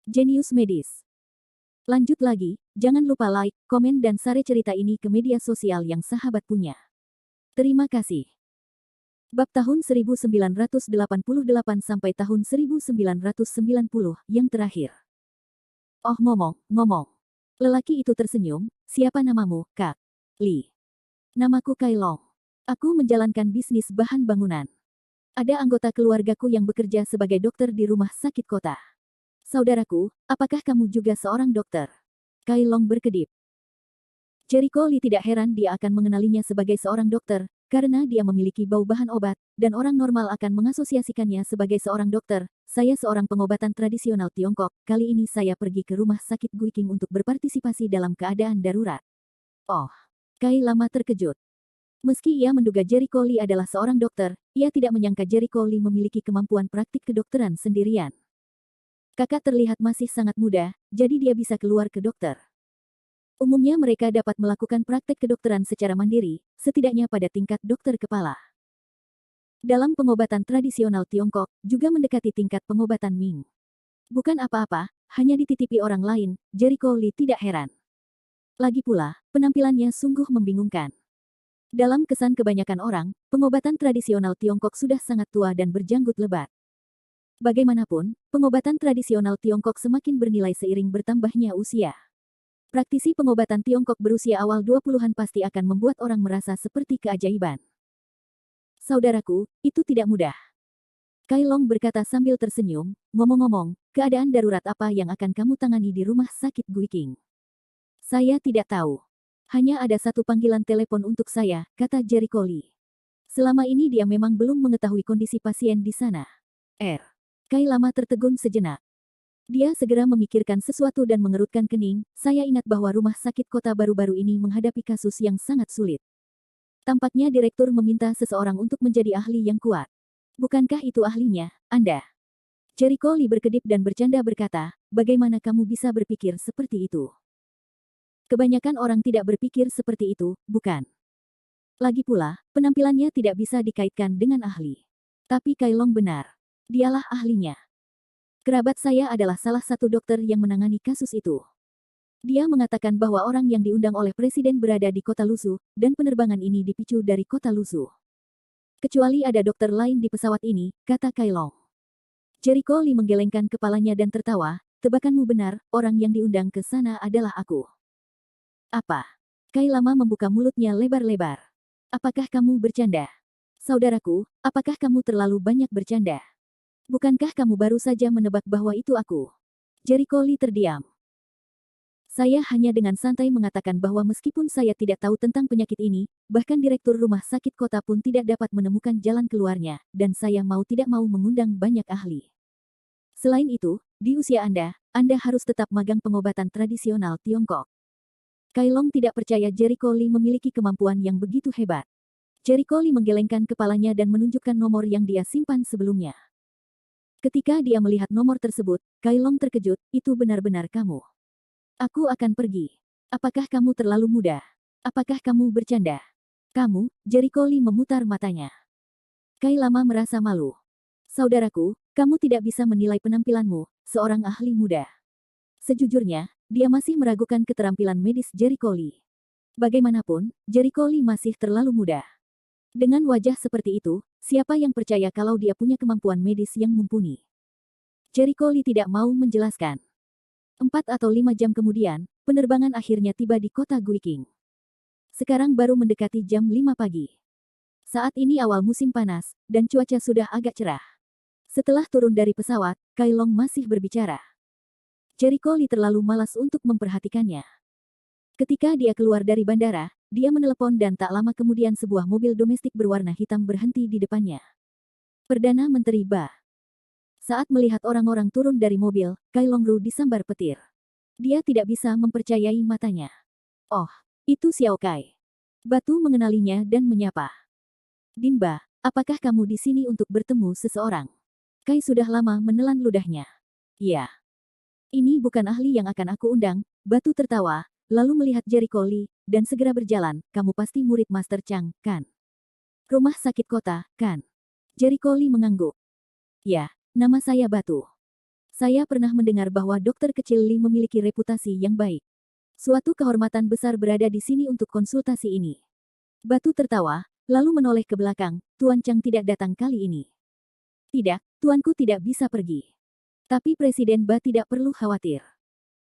Jenius Medis. Lanjut lagi, jangan lupa like, komen dan share cerita ini ke media sosial yang sahabat punya. Terima kasih. Bab tahun 1988 sampai tahun 1990 yang terakhir. Oh ngomong. Lelaki itu tersenyum, siapa namamu, Kak? Li. Namaku Kai Long. Aku menjalankan bisnis bahan bangunan. Ada anggota keluargaku yang bekerja sebagai dokter di rumah sakit kota. Saudaraku, apakah kamu juga seorang dokter? Kai Long berkedip. Jericho Lee tidak heran dia akan mengenalinya sebagai seorang dokter, karena dia memiliki bau bahan obat, dan orang normal akan mengasosiasikannya sebagai seorang dokter. Saya seorang pengobatan tradisional Tiongkok, kali ini saya pergi ke rumah sakit Guiqing untuk berpartisipasi dalam keadaan darurat. Oh, Kai lama terkejut. Meski ia menduga Jericho Lee adalah seorang dokter, ia tidak menyangka Jericho Lee memiliki kemampuan praktik kedokteran sendirian. Kakak terlihat masih sangat muda, jadi dia bisa keluar ke dokter. Umumnya mereka dapat melakukan praktek kedokteran secara mandiri, setidaknya pada tingkat dokter kepala. Dalam pengobatan tradisional Tiongkok, juga mendekati tingkat pengobatan Ming. Bukan apa-apa, hanya dititipi orang lain, Jericho Lee tidak heran. Lagi pula, penampilannya sungguh membingungkan. Dalam kesan kebanyakan orang, pengobatan tradisional Tiongkok sudah sangat tua dan berjanggut lebat. Bagaimanapun, pengobatan tradisional Tiongkok semakin bernilai seiring bertambahnya usia. Praktisi pengobatan Tiongkok berusia awal 20-an pasti akan membuat orang merasa seperti keajaiban. Saudaraku, itu tidak mudah. Kai Long berkata sambil tersenyum, ngomong-ngomong, keadaan darurat apa yang akan kamu tangani di rumah sakit Guiqing? Saya tidak tahu. Hanya ada satu panggilan telepon untuk saya, kata Jericho Lee. Selama ini dia memang belum mengetahui kondisi pasien di sana. Kai lama tertegun sejenak. Dia segera memikirkan sesuatu dan mengerutkan kening, saya ingat bahwa rumah sakit kota baru-baru ini menghadapi kasus yang sangat sulit. Tampaknya direktur meminta seseorang untuk menjadi ahli yang kuat. Bukankah itu ahlinya, Anda? Jericho Lee berkedip dan bercanda berkata, bagaimana kamu bisa berpikir seperti itu? Kebanyakan orang tidak berpikir seperti itu, bukan? Lagi pula, penampilannya tidak bisa dikaitkan dengan ahli. Tapi Kai Long benar. Dialah ahlinya. Kerabat saya adalah salah satu dokter yang menangani kasus itu. Dia mengatakan bahwa orang yang diundang oleh presiden berada di kota Lusu, dan penerbangan ini dipicu dari kota Lusu. Kecuali ada dokter lain di pesawat ini, kata Kai Long. Jericho Lee menggelengkan kepalanya dan tertawa, tebakanmu benar, orang yang diundang ke sana adalah aku. Apa? Kai lama membuka mulutnya lebar-lebar. Apakah kamu bercanda? Saudaraku, apakah kamu terlalu banyak bercanda? Bukankah kamu baru saja menebak bahwa itu aku? Jericho Lee terdiam. Saya hanya dengan santai mengatakan bahwa meskipun saya tidak tahu tentang penyakit ini, bahkan direktur rumah sakit kota pun tidak dapat menemukan jalan keluarnya, dan saya mau tidak mau mengundang banyak ahli. Selain itu, di usia Anda harus tetap magang pengobatan tradisional Tiongkok. Kai Long tidak percaya Jericho Lee memiliki kemampuan yang begitu hebat. Jericho Lee menggelengkan kepalanya dan menunjukkan nomor yang dia simpan sebelumnya. Ketika dia melihat nomor tersebut, Kai Long terkejut, itu benar-benar kamu. Aku akan pergi. Apakah kamu terlalu muda? Apakah kamu bercanda? Kamu, Jericho Lee memutar matanya. Kai lama merasa malu. Saudaraku, kamu tidak bisa menilai penampilanmu, seorang ahli muda. Sejujurnya, dia masih meragukan keterampilan medis Jericho Lee. Bagaimanapun, Jericho Lee masih terlalu muda. Dengan wajah seperti itu, siapa yang percaya kalau dia punya kemampuan medis yang mumpuni? Jericho Lee tidak mau menjelaskan. 4 atau 5 jam kemudian, penerbangan akhirnya tiba di kota Guiqing. Sekarang baru mendekati jam 5 pagi. Saat ini awal musim panas, dan cuaca sudah agak cerah. Setelah turun dari pesawat, Kai Long masih berbicara. Jericho Lee terlalu malas untuk memperhatikannya. Ketika dia keluar dari bandara, dia menelepon dan tak lama kemudian sebuah mobil domestik berwarna hitam berhenti di depannya. Perdana Menteri Ba. Saat melihat orang-orang turun dari mobil, Kai Long Ru disambar petir. Dia tidak bisa mempercayai matanya. Oh, itu Xiao Kai. Batu mengenalinya dan menyapa. Din Ba, apakah kamu di sini untuk bertemu seseorang? Kai sudah lama menelan ludahnya. Ya. Ini bukan ahli yang akan aku undang, Batu tertawa, lalu melihat Jericho Lee, dan segera berjalan, kamu pasti murid Master Chang, kan? Rumah sakit kota, kan? Jericho Lee mengangguk. Ya, nama saya Batu. Saya pernah mendengar bahwa dokter kecil Lee memiliki reputasi yang baik. Suatu kehormatan besar berada di sini untuk konsultasi ini. Batu tertawa, lalu menoleh ke belakang. Tuan Chang tidak datang kali ini. Tidak, tuanku tidak bisa pergi. Tapi Presiden Ba tidak perlu khawatir.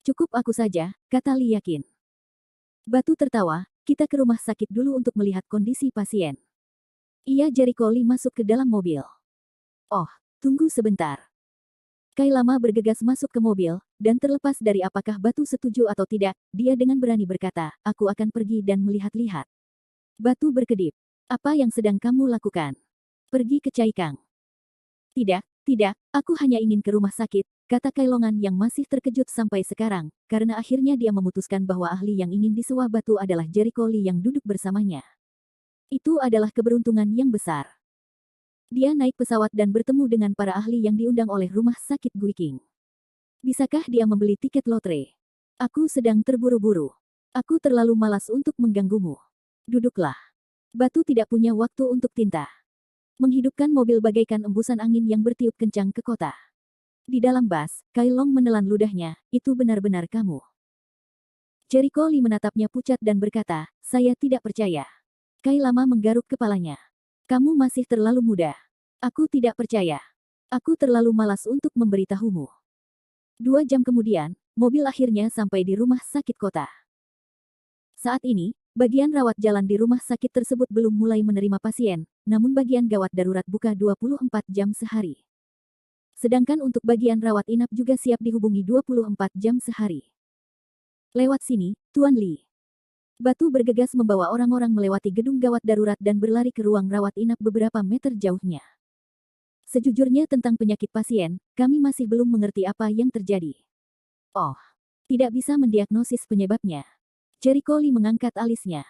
Cukup aku saja, kata Lee yakin. Batu tertawa, kita ke rumah sakit dulu untuk melihat kondisi pasien. Ia Jericho Lee masuk ke dalam mobil. Oh, tunggu sebentar. Kai Lama bergegas masuk ke mobil, dan terlepas dari apakah Batu setuju atau tidak, dia dengan berani berkata, aku akan pergi dan melihat-lihat. Batu berkedip. Apa yang sedang kamu lakukan? Pergi ke Caikang. Tidak, tidak, aku hanya ingin ke rumah sakit, kata Kai Longan yang masih terkejut sampai sekarang, karena akhirnya dia memutuskan bahwa ahli yang ingin disewa Batu adalah Jericho Lee yang duduk bersamanya. Itu adalah keberuntungan yang besar. Dia naik pesawat dan bertemu dengan para ahli yang diundang oleh rumah sakit Guiking. Bisakah dia membeli tiket lotre? Aku sedang terburu-buru. Aku terlalu malas untuk mengganggumu. Duduklah. Batu tidak punya waktu untuk tinta. Menghidupkan mobil bagaikan embusan angin yang bertiup kencang ke kota. Di dalam bus, Kai Long menelan ludahnya, itu benar-benar kamu. Jericho Lee menatapnya pucat dan berkata, saya tidak percaya. Kai Lama menggaruk kepalanya. Kamu masih terlalu muda. Aku tidak percaya. Aku terlalu malas untuk memberitahumu. 2 jam kemudian, mobil akhirnya sampai di rumah sakit kota. Saat ini, bagian rawat jalan di rumah sakit tersebut belum mulai menerima pasien, namun bagian gawat darurat buka 24 jam sehari. Sedangkan untuk bagian rawat inap juga siap dihubungi 24 jam sehari. Lewat sini, Tuan Lee. Batu bergegas membawa orang-orang melewati gedung gawat darurat dan berlari ke ruang rawat inap beberapa meter jauhnya. Sejujurnya tentang penyakit pasien, kami masih belum mengerti apa yang terjadi. Oh, tidak bisa mendiagnosis penyebabnya. Jericho Lee mengangkat alisnya.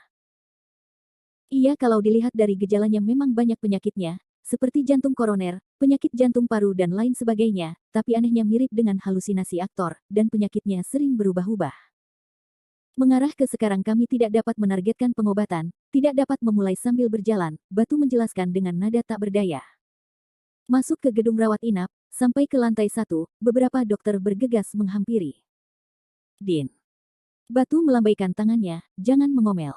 Iya, kalau dilihat dari gejalanya memang banyak penyakitnya, seperti jantung koroner, penyakit jantung paru dan lain sebagainya, tapi anehnya mirip dengan halusinasi aktor, dan penyakitnya sering berubah-ubah. Mengarah ke sekarang kami tidak dapat menargetkan pengobatan, tidak dapat memulai sambil berjalan, Batu menjelaskan dengan nada tak berdaya. Masuk ke gedung rawat inap, sampai ke lantai 1, beberapa dokter bergegas menghampiri. Din. Batu melambaikan tangannya, jangan mengomel.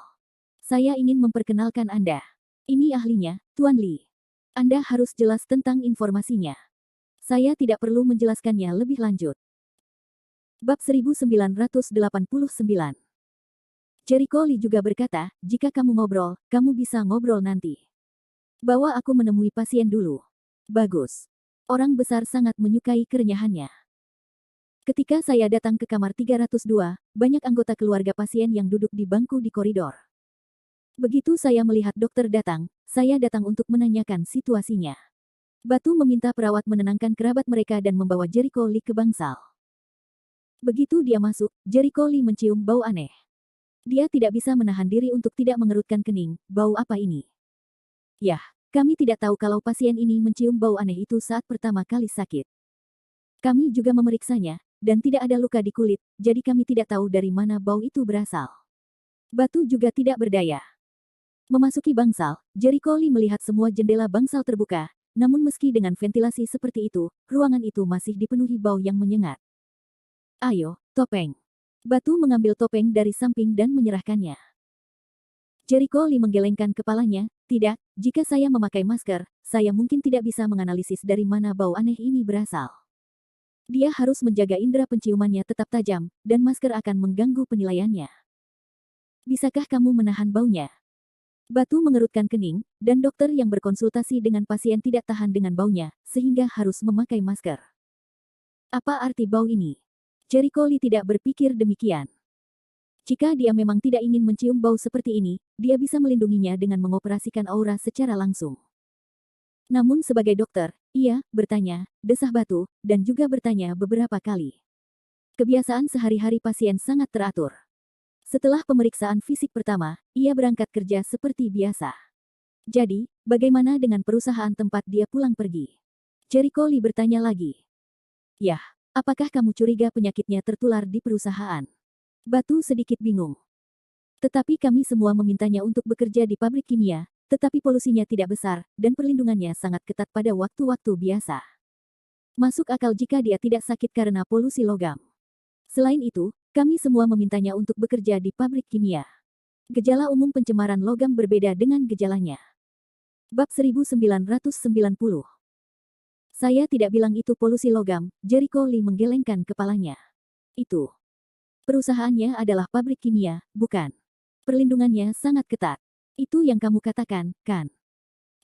Saya ingin memperkenalkan Anda. Ini ahlinya, Tuan Lee. Anda harus jelas tentang informasinya. Saya tidak perlu menjelaskannya lebih lanjut. Bab 1989. Jericho Lee juga berkata, jika kamu ngobrol, kamu bisa ngobrol nanti. Bawa aku menemui pasien dulu. Bagus. Orang besar sangat menyukai kerenyahannya. Ketika saya datang ke kamar 302, banyak anggota keluarga pasien yang duduk di bangku di koridor. Begitu saya melihat dokter datang, saya datang untuk menanyakan situasinya. Batu meminta perawat menenangkan kerabat mereka dan membawa Jericho Lee ke bangsal. Begitu dia masuk, Jericho Lee mencium bau aneh. Dia tidak bisa menahan diri untuk tidak mengerutkan kening, bau apa ini? Yah, kami tidak tahu kalau pasien ini mencium bau aneh itu saat pertama kali sakit. Kami juga memeriksanya, dan tidak ada luka di kulit, jadi kami tidak tahu dari mana bau itu berasal. Batu juga tidak berdaya. Memasuki bangsal, Jericho Lee melihat semua jendela bangsal terbuka, namun meski dengan ventilasi seperti itu, ruangan itu masih dipenuhi bau yang menyengat. Ayo, topeng. Batu mengambil topeng dari samping dan menyerahkannya. Jericho Lee menggelengkan kepalanya, tidak, jika saya memakai masker, saya mungkin tidak bisa menganalisis dari mana bau aneh ini berasal. Dia harus menjaga indera penciumannya tetap tajam, dan masker akan mengganggu penilaiannya. Bisakah kamu menahan baunya? Batu mengerutkan kening, dan dokter yang berkonsultasi dengan pasien tidak tahan dengan baunya, sehingga harus memakai masker. Apa arti bau ini? Jericho Lee tidak berpikir demikian. Jika dia memang tidak ingin mencium bau seperti ini, dia bisa melindunginya dengan mengoperasikan aura secara langsung. Namun sebagai dokter, ia bertanya, desah Batu, dan juga bertanya beberapa kali. Kebiasaan sehari-hari pasien sangat teratur. Setelah pemeriksaan fisik pertama, ia berangkat kerja seperti biasa. Jadi, bagaimana dengan perusahaan tempat dia pulang pergi? Jericho Lee bertanya lagi. Yah, apakah kamu curiga penyakitnya tertular di perusahaan? Batu sedikit bingung. Tetapi kami semua memintanya untuk bekerja di pabrik kimia, tetapi polusinya tidak besar, dan perlindungannya sangat ketat pada waktu-waktu biasa. Masuk akal jika dia tidak sakit karena polusi logam. Selain itu, kami semua memintanya untuk bekerja di pabrik kimia. Gejala umum pencemaran logam berbeda dengan gejalanya. Bab 1990. Saya tidak bilang itu polusi logam, Jericho Lee menggelengkan kepalanya. Itu. Perusahaannya adalah pabrik kimia, bukan? Perlindungannya sangat ketat. Itu yang kamu katakan, kan?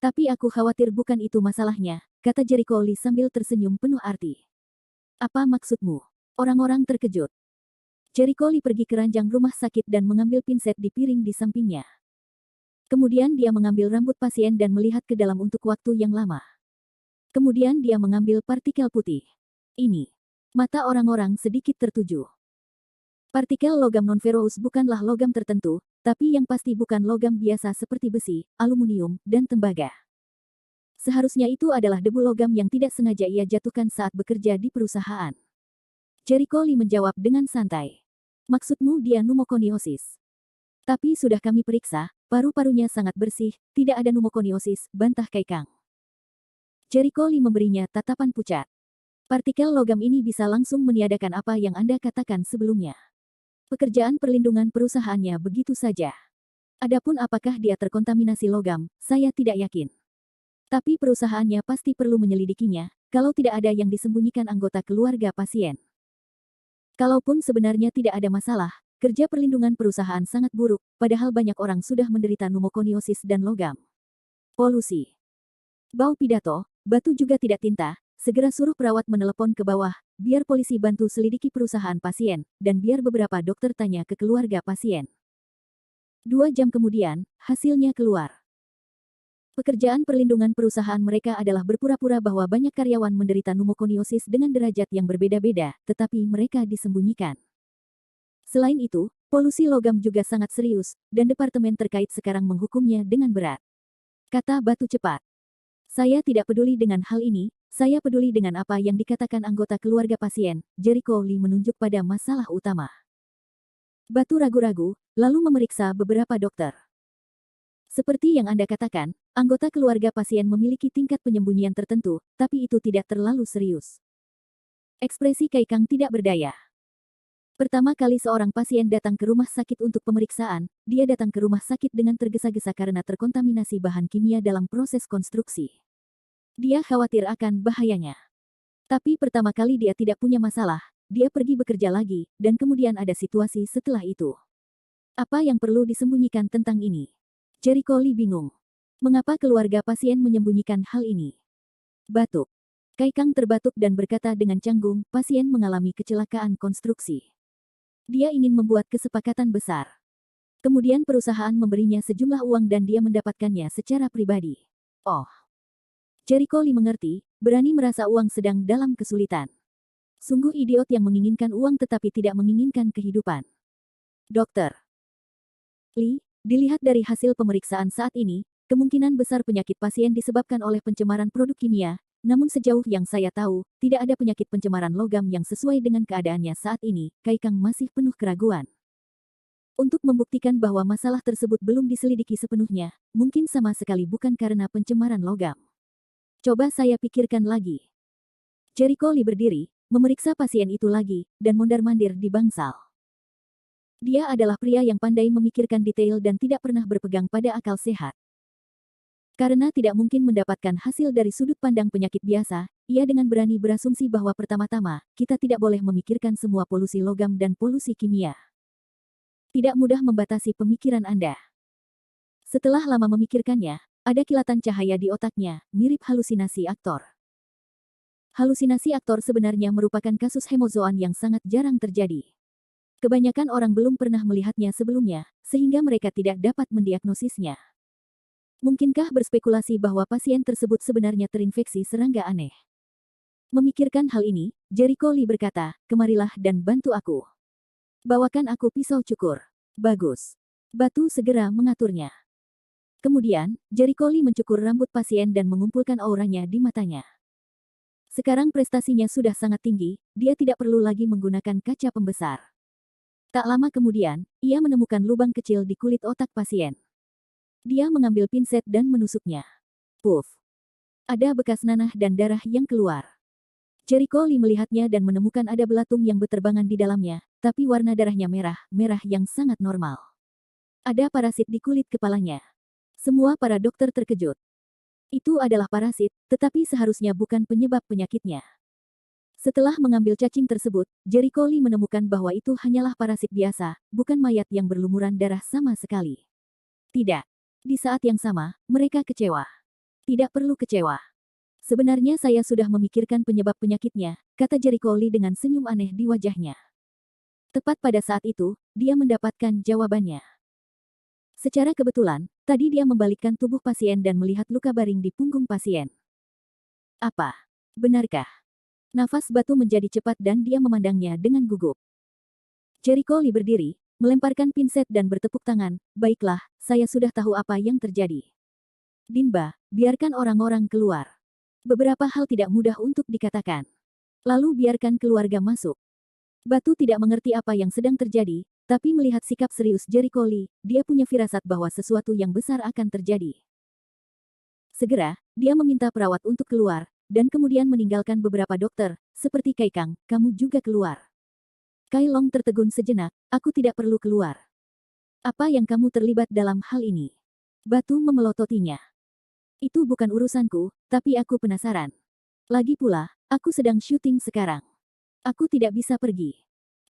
Tapi aku khawatir bukan itu masalahnya, kata Jericho Lee sambil tersenyum penuh arti. Apa maksudmu? Orang-orang terkejut. Jericho Lee pergi ke ranjang rumah sakit dan mengambil pinset di piring di sampingnya. Kemudian dia mengambil rambut pasien dan melihat ke dalam untuk waktu yang lama. Kemudian dia mengambil partikel putih. Ini. Mata orang-orang sedikit tertuju. Partikel logam non-ferrous bukanlah logam tertentu, tapi yang pasti bukan logam biasa seperti besi, aluminium, dan tembaga. Seharusnya itu adalah debu logam yang tidak sengaja ia jatuhkan saat bekerja di perusahaan. Jericho Lee menjawab dengan santai. Maksudmu dia pneumokoniosis? Tapi sudah kami periksa, paru-parunya sangat bersih, tidak ada pneumokoniosis, bantah Kai Kang. Jericho Lee memberinya tatapan pucat. Partikel logam ini bisa langsung meniadakan apa yang Anda katakan sebelumnya. Pekerjaan perlindungan perusahaannya begitu saja. Adapun apakah dia terkontaminasi logam, saya tidak yakin. Tapi perusahaannya pasti perlu menyelidikinya, kalau tidak ada yang disembunyikan anggota keluarga pasien. Kalaupun sebenarnya tidak ada masalah, kerja perlindungan perusahaan sangat buruk, padahal banyak orang sudah menderita pneumokoniosis dan logam. Polusi. Bau pidato, batu juga tidak tinta, segera suruh perawat menelepon ke bawah, biar polisi bantu selidiki perusahaan pasien, dan biar beberapa dokter tanya ke keluarga pasien. 2 jam kemudian, hasilnya keluar. Pekerjaan perlindungan perusahaan mereka adalah berpura-pura bahwa banyak karyawan menderita pneumokoniosis dengan derajat yang berbeda-beda, tetapi mereka disembunyikan. Selain itu, polusi logam juga sangat serius, dan departemen terkait sekarang menghukumnya dengan berat. Kata batu cepat. Saya tidak peduli dengan hal ini, saya peduli dengan apa yang dikatakan anggota keluarga pasien, Jericho Lee menunjuk pada masalah utama. Batu ragu-ragu, lalu memeriksa beberapa dokter. Seperti yang Anda katakan, anggota keluarga pasien memiliki tingkat penyembunyian tertentu, tapi itu tidak terlalu serius. Ekspresi Kai Kang tidak berdaya. Pertama kali seorang pasien datang ke rumah sakit untuk pemeriksaan, dia datang ke rumah sakit dengan tergesa-gesa karena terkontaminasi bahan kimia dalam proses konstruksi. Dia khawatir akan bahayanya. Tapi pertama kali dia tidak punya masalah, dia pergi bekerja lagi, dan kemudian ada situasi setelah itu. Apa yang perlu disembunyikan tentang ini? Jericho Lee bingung. Mengapa keluarga pasien menyembunyikan hal ini? Batuk. Kai Kang terbatuk dan berkata dengan canggung, pasien mengalami kecelakaan konstruksi. Dia ingin membuat kesepakatan besar. Kemudian perusahaan memberinya sejumlah uang dan dia mendapatkannya secara pribadi. Oh. Jericho Lee mengerti, berani merasa uang sedang dalam kesulitan. Sungguh idiot yang menginginkan uang tetapi tidak menginginkan kehidupan. Dokter Lee, dilihat dari hasil pemeriksaan saat ini, kemungkinan besar penyakit pasien disebabkan oleh pencemaran produk kimia, namun sejauh yang saya tahu, tidak ada penyakit pencemaran logam yang sesuai dengan keadaannya saat ini, Kai Kang masih penuh keraguan. Untuk membuktikan bahwa masalah tersebut belum diselidiki sepenuhnya, mungkin sama sekali bukan karena pencemaran logam. Coba saya pikirkan lagi. Jericho Lee berdiri, memeriksa pasien itu lagi, dan mondar-mandir di bangsal. Dia adalah pria yang pandai memikirkan detail dan tidak pernah berpegang pada akal sehat. Karena tidak mungkin mendapatkan hasil dari sudut pandang penyakit biasa, ia dengan berani berasumsi bahwa pertama-tama, kita tidak boleh memikirkan semua polusi logam dan polusi kimia. Tidak mudah membatasi pemikiran Anda. Setelah lama memikirkannya, ada kilatan cahaya di otaknya, mirip halusinasi aktor. Halusinasi aktor sebenarnya merupakan kasus hemozoan yang sangat jarang terjadi. Kebanyakan orang belum pernah melihatnya sebelumnya, sehingga mereka tidak dapat mendiagnosisnya. Mungkinkah berspekulasi bahwa pasien tersebut sebenarnya terinfeksi serangga aneh? Memikirkan hal ini, Jericho Lee berkata, kemarilah dan bantu aku. Bawakan aku pisau cukur. Bagus. Batu segera mengaturnya. Kemudian, Jericho Lee mencukur rambut pasien dan mengumpulkan auranya di matanya. Sekarang prestasinya sudah sangat tinggi, dia tidak perlu lagi menggunakan kaca pembesar. Tak lama kemudian, ia menemukan lubang kecil di kulit otak pasien. Dia mengambil pinset dan menusuknya. Puff. Ada bekas nanah dan darah yang keluar. Jericho Lee melihatnya dan menemukan ada belatung yang berterbangan di dalamnya, tapi warna darahnya merah yang sangat normal. Ada parasit di kulit kepalanya. Semua para dokter terkejut. Itu adalah parasit, tetapi seharusnya bukan penyebab penyakitnya. Setelah mengambil cacing tersebut, Jericho Lee menemukan bahwa itu hanyalah parasit biasa, bukan mayat yang berlumuran darah sama sekali. Tidak. Di saat yang sama, mereka kecewa. Tidak perlu kecewa. Sebenarnya saya sudah memikirkan penyebab penyakitnya, kata Jericho Lee dengan senyum aneh di wajahnya. Tepat pada saat itu, dia mendapatkan jawabannya. Secara kebetulan, tadi dia membalikkan tubuh pasien dan melihat luka baring di punggung pasien. Apa? Benarkah? Nafas Batu menjadi cepat dan dia memandangnya dengan gugup. Jericho Lee berdiri, melemparkan pinset dan bertepuk tangan. Baiklah, saya sudah tahu apa yang terjadi. Dinba, biarkan orang-orang keluar. Beberapa hal tidak mudah untuk dikatakan. Lalu biarkan keluarga masuk. Batu tidak mengerti apa yang sedang terjadi, tapi melihat sikap serius Jericho Lee, dia punya firasat bahwa sesuatu yang besar akan terjadi. Segera, dia meminta perawat untuk keluar, dan kemudian meninggalkan beberapa dokter, seperti Kai Kang, kamu juga keluar. Kai Long tertegun sejenak, aku tidak perlu keluar. Apa yang kamu terlibat dalam hal ini? Batu memelototinya. Itu bukan urusanku, tapi aku penasaran. Lagi pula, aku sedang syuting sekarang. Aku tidak bisa pergi.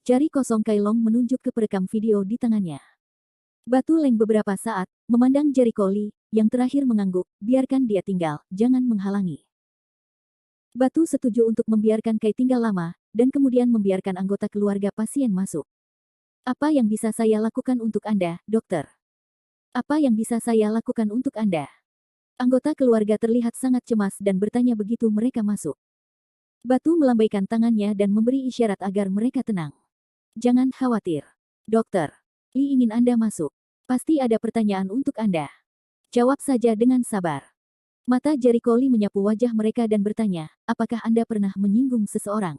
Jari kosong Kai Long menunjuk ke perekam video di tangannya. Batu Leng beberapa saat, memandang Jericho Lee, yang terakhir mengangguk, biarkan dia tinggal, jangan menghalangi. Batu setuju untuk membiarkan Kai tinggal lama, dan kemudian membiarkan anggota keluarga pasien masuk. Apa yang bisa saya lakukan untuk Anda, dokter? Apa yang bisa saya lakukan untuk Anda? Anggota keluarga terlihat sangat cemas dan bertanya begitu mereka masuk. Batu melambaikan tangannya dan memberi isyarat agar mereka tenang. Jangan khawatir. Dokter, Lee ingin Anda masuk. Pasti ada pertanyaan untuk Anda. Jawab saja dengan sabar. Mata Jericho Lee menyapu wajah mereka dan bertanya, apakah Anda pernah menyinggung seseorang?